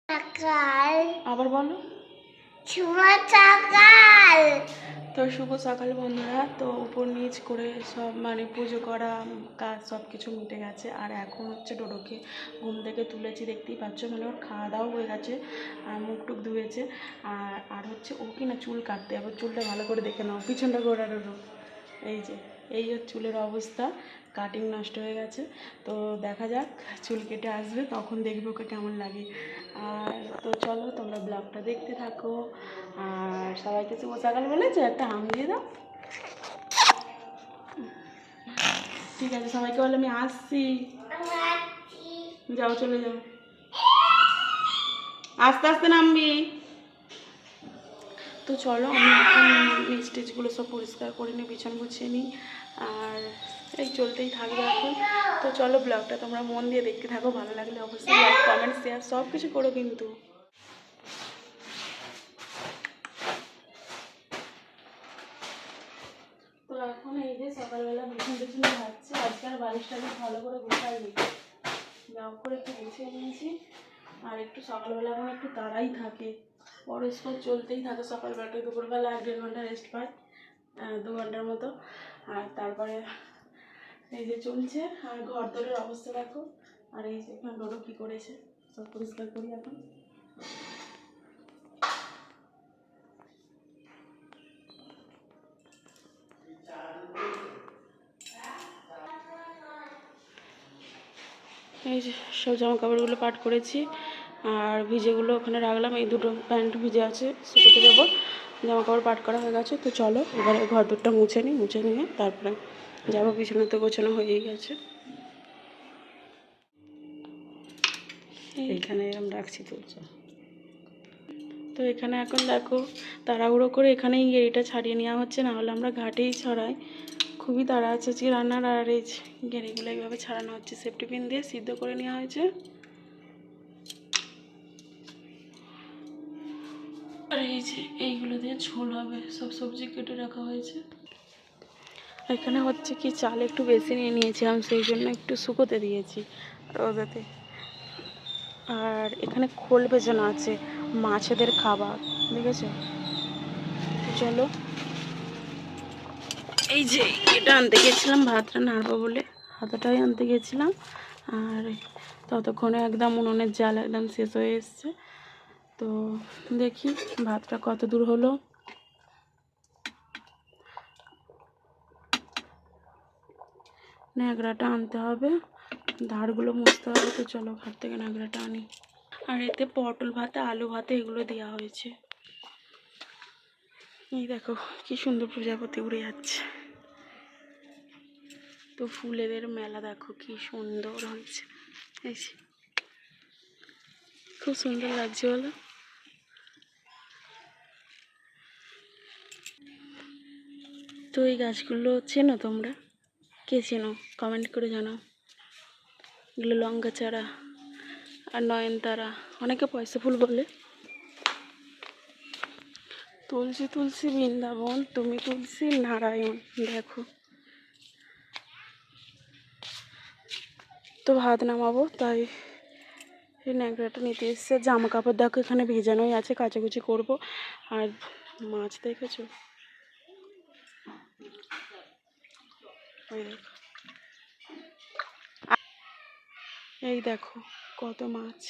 সকাল আবার বলো শুভ সকাল। তো শুভ সকাল বন্ধুরা। তো উপর নিচ করে সব মানে পুজো করা কাজ সব কিছু মিটে গেছে। আর এখন হচ্ছে ডোডোকে ঘুম থেকে তুলেছি, দেখতেই পাচ্ছ। মানে ওর খাওয়া দাওয়া হয়ে গেছে, মুখ টুক ধুয়েছে। আর হচ্ছে ও কি না চুল কাটতে, আবার চুলটা ভালো করে দেখে নাও, পিছনটা ঘোরা ডোডো। এই যে এই ওর চুলের অবস্থা, কাটিং নষ্ট হয়ে গেছে। তো দেখা যাক, চুল কেটে আসবে তখন দেখবে ওকে কেমন লাগে। আর তো চলো তোমরা ব্লগটা দেখতে থাকো। আর সবাইকে শুভ সকাল বলেছে, একটা হাম দিয়ে দাও। ঠিক আছে, সবাইকে বলে আমি আসছি। যাও, চলে যাও, আস্তে আস্তে নামবি। তো চলো আমি এখন স্টেজগুলো সব পরিষ্কার করে নিই, বিছান গুছিয়ে নিই। আর এই চলতেই থাকবে এখন। তো চলো ব্লগটা তোমরা মন দিয়ে দেখতে থাকো, ভালো লাগলে অবশ্যই লাইক কমেন্ট শেয়ার সব কিছু করো কিন্তু। তো এখন এই যে সকালবেলা বিছান টিছানা ভাবছি, আজকে আর বালিশটাকে ভালো করে গোছাই নিই, যাও করে একটু গুছিয়ে নিয়েছি। আর একটু সকালবেলা এখন একটু তাড়াই থাকে, পরস্পর চলতেই থাকে। সকালবেলাটা দুপুরবেলা 1-1.5 ঘন্টা রেস্ট পাই, 2 ঘন্টার মতো। আর তারপরে এই যে চলছে। আর ঘর দরের অবস্থা দেখো। আর এই যে এখানে ডোডো কী করেছে, সব পরিষ্কার করি এখন। এই যে সব জামা কাপড়গুলো পাট করেছি, আর ভিজেগুলো ওখানে রাখলাম। এই দুটো প্যান্ট ভিজে আছে, শুকোতে দেবো। জামা কাপড় পাট করা হয়ে গেছে। তো চলো এবারে ঘর দুটো মুছে নিই, মুছে নিয়ে তারপরে যাবো। বিছানা তো গোছানো হয়েই গেছে। এইখানে এরকম রাখছি তুলছো। তো এখানে এখন দেখো তাড়াহুড়ো করে এখানেই গেড়িটা ছাড়িয়ে নেওয়া হচ্ছে, না হলে আমরা ঘাটেই ছড়াই। খুবই তাড়া আছে যে রান্নার। আর এই গেড়িগুলো এইভাবে ছাড়ানো হচ্ছে, সেফটি পিন দিয়ে সিদ্ধ করে নেওয়া হয়েছে। আর এই যে এইগুলো দিয়ে ঝোল হবে, সব সবজি কেটে রাখা হয়েছে। এখানে হচ্ছে কি চাল একটু বেশি নিয়ে নিয়েছিলাম, সেই জন্য একটু শুকোতে দিয়েছি রোদেতে। আর এখানে খোল ভেজানো আছে, মাছেদের খাবার, দেখেছো? চলো এই যে এটা আনতে গেছিলাম, ভাতটা নাড়বো বলে হাতাটাই আনতে গেছিলাম। আর ততক্ষণে একদম উনুনের জাল একদম শেষ হয়ে এসছে। তো দেখি ভাতটা কত দূর হলো। ন্যাকড়াটা আনতে হবে, ধারগুলো মুছতে হবে। তো চলো ঘর থেকে ন্যাকড়াটা আনি। আর এতে পটল ভাতে, আলু ভাতে এগুলো দেওয়া হয়েছে। এই দেখো কি সুন্দর প্রজাপতি উড়ে যাচ্ছে। তো ফুলেদের মেলা দেখো কি সুন্দর হয়েছে, এই খুব সুন্দর লাগছে বলো। তো এই গাছগুলো চেনো তোমরা? কে চেনো কমেন্ট করে জানাও। এগুলো লঙ্কা চারা আর নয়নতারা, অনেকে পয়সা ফুল বলে। তুলসী তুলসী বৃন্দাবন, তুমি তুলসী নারায়ণ। দেখো তো ভাত নামাবো, তাই এই ন্যাকড়াটা নিতে এসছে। জামা কাপড় দেখো এখানে ভেজানোই আছে, কাচাকুচি করব। আর মাছ দেখেছো, এই দেখো কত মাছ।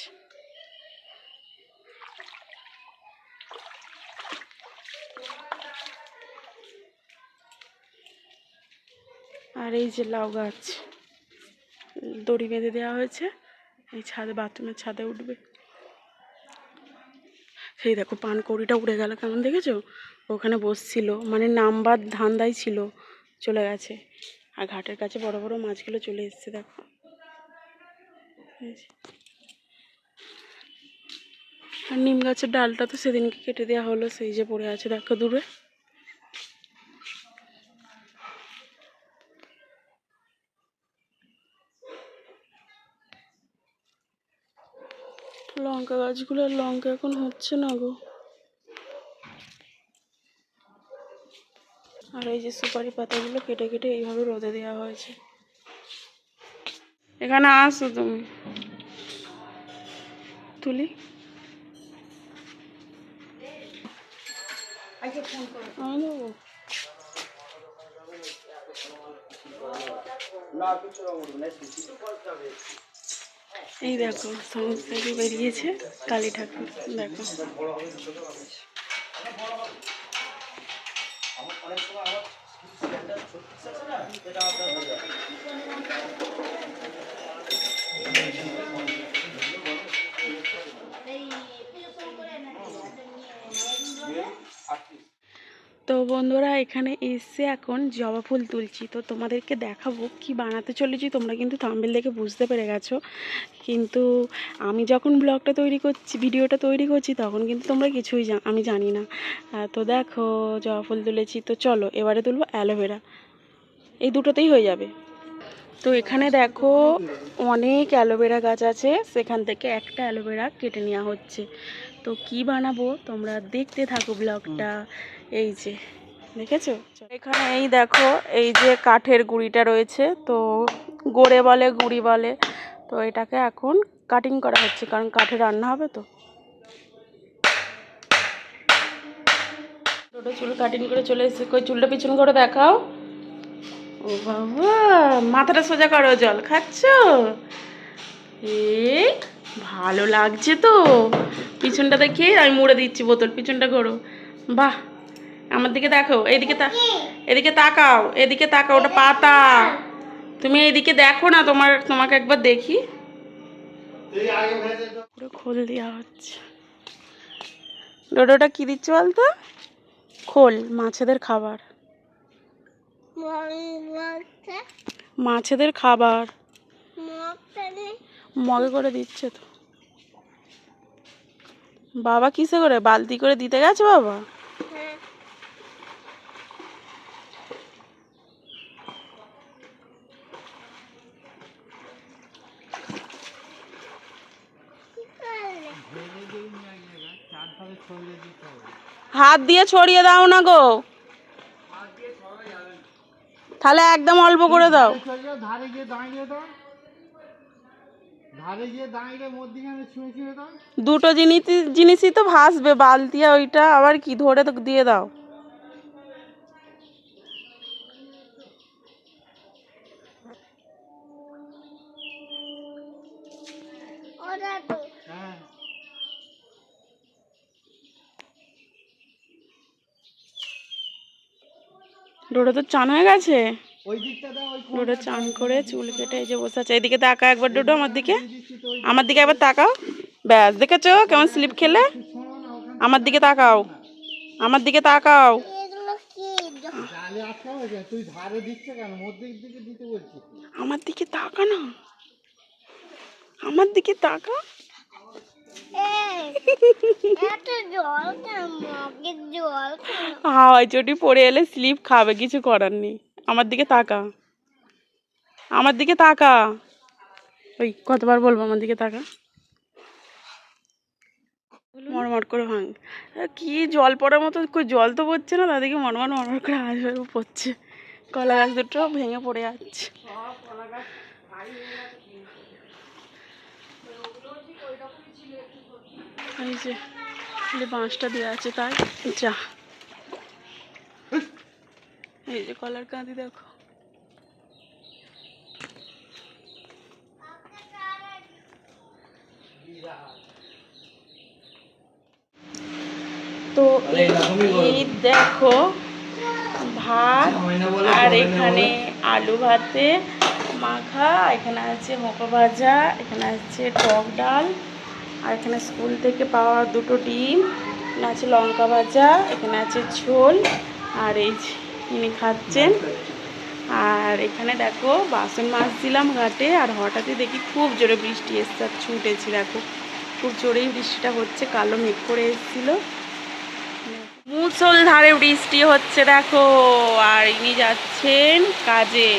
আর এই যে লাউ গাছ, দড়ি বেঁধে দেওয়া হয়েছে, এই ছাদে বাথরুমের ছাদে উঠবে। সেই দেখো পানকৌড়িটা উড়ে গেল কেমন, দেখেছো? ওখানে বসছিল, মানে নামবার ধান্দাই ছিল, চলে গেছে। আর ঘাটের কাছে বড় বড় মাছগুলো চলে এসছে দেখো। আর নিম গাছের ডালটা তো সেদিনকে কেটে দেওয়া হলো, সেই যে পড়ে আছে দেখো দূরে। লঙ্কা গাছগুলো লঙ্কা এখন হচ্ছে না গো। আর এই যে সুপারি পাতাগুলো কেটে কেটে এইভাবে রোদে দেওয়া হয়েছে। এখানে আসো তুমি, তুলি। আমি নেবো। এই দেখো সমস্ত থেকে বেরিয়েছে কালী ঠাকুর, দেখো। তো বন্ধুরা এখানে এসে এখন জবা ফুল তুলছি, তো তোমাদেরকে দেখাবো কি বানাতে চলেছি। তোমরা কিন্তু থাম্বনেল দেখে বুঝতে পেরে গেছো, কিন্তু আমি যখন ব্লগটা তৈরি করছি, ভিডিওটা তৈরি করছি, তখন কিন্তু তোমরা কিছুই আমি জানি না। তো দেখো জবা ফুল তুলেছি, তো চলো এবারে তুলবো অ্যালোভেরা। এই দুটোতেই হয়ে যাবে। তো এখানে দেখো অনেক অ্যালোভেরা গাছ আছে, সেখান থেকে একটা অ্যালোভেরা কেটে নেওয়া হচ্ছে। তো কি বানাবো তোমরা দেখতে থাকো ব্লগটা। এই যে দেখেছো, এখানে এই দেখো এই যে কাঠের গুঁড়িটা রয়েছে, তো গোড়ে বলে গুঁড়ি বলে, তো এটাকে এখন কাটিং করা হচ্ছে, কারণ কাঠে রান্না হবে। তো ছোটো চুল কাটিং করে চলে এসেছে, কই চুলটা পিছন করে দেখাও। ও বাবা, মাথাটা সোজা করো, জল খাচ্ছ? এই ভালো লাগছে তো, পিছনটা দেখে আমি মুড়ে দিচ্ছি বোতল, পিছনটা ঘোরো। বাহ, আমার দিকে দেখো, এইদিকে এদিকে তাকাও, এদিকে তাকাও, ওটা পাতা। তুমি এইদিকে দেখো না, তোমাকে একবার দেখি। পুরো খোল দেওয়া হচ্ছে। ডোডোটা কি দিচ্ছে বলতো? খোল, মাছেদের খাবার। মাছেদের খাবার মগে করে দিচ্ছে। তো বাবা কিসে করে, বালতি করে দিতে গেছে বাবা? হাত দিয়ে ছড়িয়ে দাও না গো, তাহলে একদম অল্প করে দাও। ধারে গিয়ে দাঁড়িয়ে দাও, ধারে গিয়ে দাঁড়িয়ে মধ্যখানে ছুঁয়ে ছুঁয়ে দাও। দুটো জিনিসই তো ভাসবে, বালতি আর ওইটা আবার কি, ধরে তো দিয়ে দাও। ডোডো তো চান হয়ে গেছে। ডোডো চান করে চুল কেটে এই যে বসে আছে। এদিকে তাকা একবার ডোডো, আমার দিকে একবার তাকাও। ব্যাস, দেখেছো কেমন স্লিপ খেলে? আমার দিকে তাকাও, আমার দিকে তাকাও। আমার দিকে তাকা না, আমার দিকে তাকা। হাওয়ায় চটি পড়ে এলে স্লিপ খাবে, কিছু করার নেই। আমার দিকে তাকা, আমার দিকে তাকা। ওই কতবার বলবো আমার দিকে তাকা? মরমর করে ভাঙ, কি জল পড়ার মতো, জল তো পড়ছে না, তাদেরকে মরমর মরমর করে আওয়াজ পড়ছে। কলা গাছ দুটো ভেঙে পড়ে যাচ্ছে। এই যে বাঁশটা দেওয়া আছে, তাই যা। এই যে কলার কাঁদি দেখো। তো এই দেখো ভাত, আর এখানে আলু ভাতে মাখা, এখানে আছে মোকা ভাজা, এখানে আছে টক ডাল, আর এখানে স্কুল থেকে পাওয়া দুটো ডিম, এখানে আছে লঙ্কা ভাজা, এখানে আছে ঝোল, আর এই ইনি খাচ্ছেন। আর এখানে দেখো বাসন মাছ দিলাম ঘাটে, আর হঠাৎই দেখি খুব জোরে বৃষ্টি এসছে, আর ছুটেছি। দেখো খুব জোরেই বৃষ্টিটা হচ্ছে, কালো মেঘ করে এসেছিলো, মুষলধারে বৃষ্টি হচ্ছে দেখো। আর ইনি যাচ্ছেন কাজে,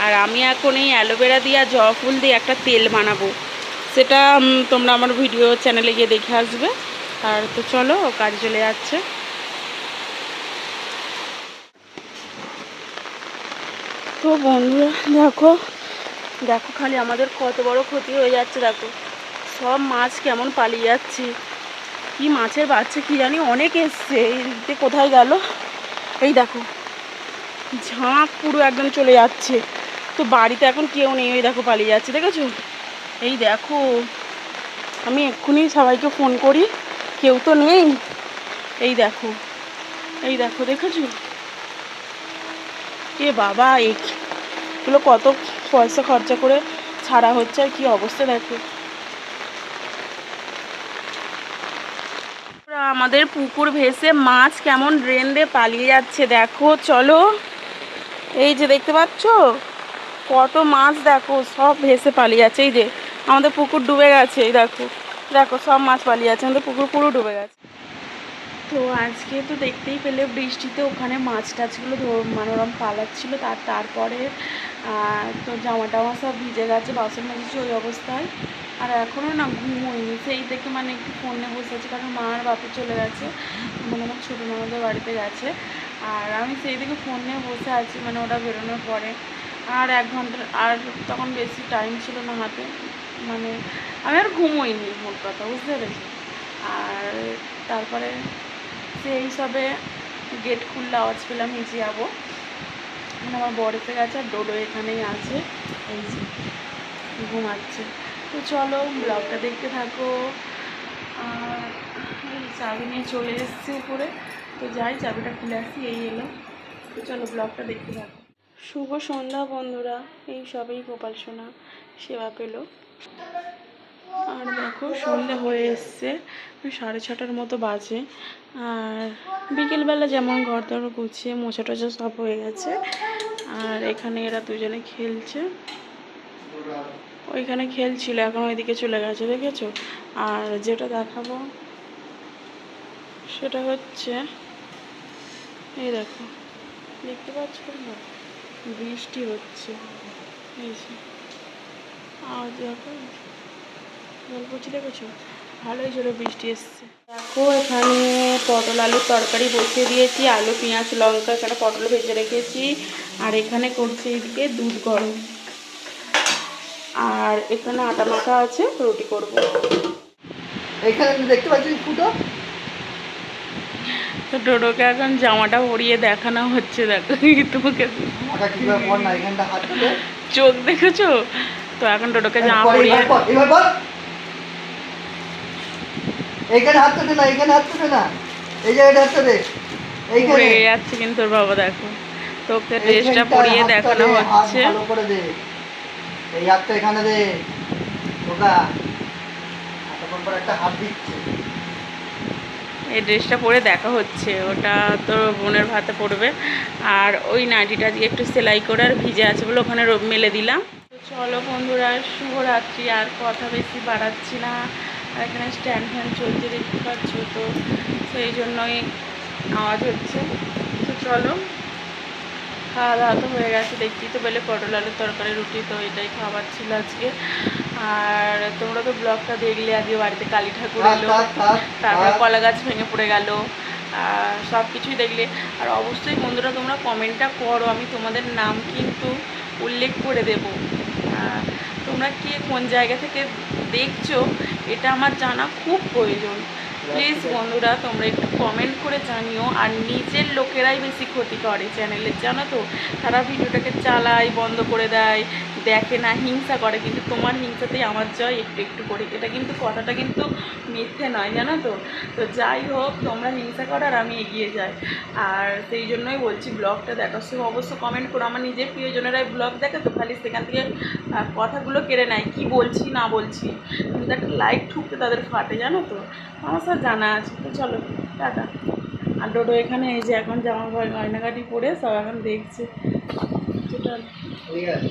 আর আমি এখন এই অ্যালোভেরা দিয়ে আর জবা ফুল দিয়ে একটা তেল বানাবো, সেটা তোমরা আমার ভিডিও চ্যানেলে গিয়ে দেখে আসবে। আর তো চলো, কাজ চলে যাচ্ছে। তো বন্ধুরা দেখো দেখো খালি আমাদের কত বড় ক্ষতি হয়ে যাচ্ছে। দেখো সব মাছ কেমন পালিয়ে যাচ্ছে, কি মাছের বাচ্চা কি জানি অনেক এসছে। এইদিকে কোথায় গেল? এই দেখো ঝাঁক পুরো একদম চলে যাচ্ছে। তো বাড়িতে এখন কেউ নেই, ওই দেখো পালিয়ে যাচ্ছে, দেখেছো? এই দেখো আমি এক্ষুনি সবাইকে ফোন করি, কেউ তো নেই। এই দেখো, এই দেখো, দেখেছো? এ বাবা, এগুলো কত পয়সা খরচা করে ছাড়া হচ্ছে, আর কি অবস্থা দেখো। আমাদের পুকুর ভেসে মাছ কেমন ড্রেন দিয়ে পালিয়ে যাচ্ছে দেখো। চলো, এই যে দেখতে পাচ্ছ কত মাছ, দেখো সব ভেসে পালিয়ে যাচ্ছে। এই যে আমাদের পুকুর ডুবে গেছে, এই দেখো, দেখো সব মাছ পালিয়ে যাচ্ছে, আমাদের পুকুর পুরো ডুবে গেছে। তো আজকে তো দেখতেই পেলে বৃষ্টিতে ওখানে মাছ টাছগুলো মানে ওরম পালাচ্ছিলো। তারপরে তো জামা টামা সব ভিজে গেছে, বাসন মেজেছি ওই অবস্থায়। আর এখনও না ঘুমোইনি, সেই থেকে মানে একটু ফোনে বসে আছি, কারণ মা আর বাপু চলে গেছে, মানে আমার ছোটো ননদের বাড়িতে গেছে। আর আমি সেই দিকে ফোন নিয়ে বসে আছি, মানে ওটা বেরোনোর পরে। আর 1 ঘন্টা, আর তখন বেশি টাইম ছিল না হাতে, মানে আমি আর ঘুমোইনি মোট কথা, বুঝতে পেরেছি। আর তারপরে সেই সবে গেট খুললে আওয়াজ পেলাম নিচে যাবো, মানে আমার বর এসে গেছে আর ডোডো এখানেই আছে, এই যে ঘুমাচ্ছে। তো চলো ব্লগটা দেখতে থাকো। আর এই চাবি নিয়ে চলে এসেছি উপরে, তো যাই চাবিটা খুলে আসি, এই এলো। তো চলো ব্লগটা দেখতে থাকো। শুভ সন্ধ্যা বন্ধুরা, এই সবেই গোপাল সোনা সেবা পেল। আর দেখো সন্ধ্যে হয়ে এসছে, 6:30টার মতো বাজে। আর বিকেলবেলা যেমন ঘর দর গুছিয়ে মোছা টোছা সব হয়ে গেছে। আর এখানে এরা দুজনে খেলছে, ওইখানে খেলছিল, এখন ওইদিকে চলে গেছে, দেখেছো? আর যেটা দেখাবো সেটা হচ্ছে, এই দেখো, দেখতে পাচ্ছ না বৃষ্টি হচ্ছে, এই যে আওয়াজ দেখো, জল পড়ছে, দেখেছো? ভালোই জোরে বৃষ্টি এসছে। দেখো এখানে পটল আলুর তরকারি বসিয়ে দিয়েছি, আলু পেঁয়াজ লঙ্কা, এখানে পটল ভেজে রেখেছি। আর এখানে করছি এদিকে দুধ গরম, আর এখানে আটা মাখা আছে, রুটি করবো। এইখানে দেখতে পাচ্ছি ফুটো। তো ডোডোকে এখন জামাটা পরিয়ে দেখানো হচ্ছে, দেখো তোমাকে চোখ দেখেছো? তো এখন ডোডোকে জামা পরিয়ে এইখানে হাত তোলে না, এইখানে হাত তোলে না, এই জায়গাটা হাত তোলে, এইখানে যাচ্ছে কিন্তু তোর বাবা, দেখো তোকে ড্রেসটা পরিয়ে দেখানো হচ্ছে। ভালো করে দে, এই হাতটা এখানে দে, ওটা এতক্ষণ পর একটা হাত দিচ্ছে। এই ড্রেসটা পরে দেখা হচ্ছে, ওটা তোর বোনের ভাতে পড়বে। আর ওই নাইটিটা দিয়ে একটু সেলাই করে আর ভিজে আছে বলে ওখানে মেলে দিলাম। তো চলো বন্ধুরা, শুভরাত্রি, আর কথা বেশি বাড়াচ্ছি না। আর এখানে স্ট্যান্ড ফ্যান চলছে দেখতে পাচ্ছ, তো সেই জন্যই আওয়াজ হচ্ছে। তো চলো, খাওয়া দাওয়া তো হয়ে গেছে, দেখতেই তো পেলে পটল আলুর তরকারি রুটি, তো এটাই খাবার ছিল আজকে। আর তোমরা তো ব্লগটা দেখলে, আজকে বাড়িতে কালী ঠাকুর এলো, তারপরে কলা গাছ ভেঙে পড়ে গেল, সব কিছুই দেখলে। আর অবশ্যই বন্ধুরা তোমরা কমেন্টটা করো, আমি তোমাদের নাম কিন্তু উল্লেখ করে দেব। তোমরা কে কোন জায়গা থেকে দেখছো এটা আমার জানা খুব প্রয়োজন। প্লিজ বন্ধুরা তোমরা একটু কমেন্ট করে জানিও। আর নিজের লোকেরাই বেশি ক্ষতি করে চ্যানেলের, জানো তো? তারা ভিডিওটাকে চালায়, বন্ধ করে দেয়, দেখে না, হিংসা করে, কিন্তু তোমার হিংসাতেই আমার জয় একটু একটু করে, এটা কিন্তু কথাটা কিন্তু মিথ্যে নয়, জানো তো? তো যাই হোক, তোমরা হিংসা করো আর আমি এগিয়ে যাই। আর সেই জন্যই বলছি ব্লগটা দেখার সময় অবশ্যই কমেন্ট করো। আমার নিজের প্রিয়জনেরাই ব্লগ দেখে, তো খালি সেখান থেকে কথাগুলো কেড়ে নেয়, কি বলছি না বলছি, কিন্তু একটা লাইক ঠুকতে তাদের ফাটে, জানো তো? আমার সব জানা আছে। তো চলো টাটা। আর ডোডো এখানে এই যে এখন জামা গয়নাগাটি পরে সব এখন দেখছে, সেটা ঠিক আছে।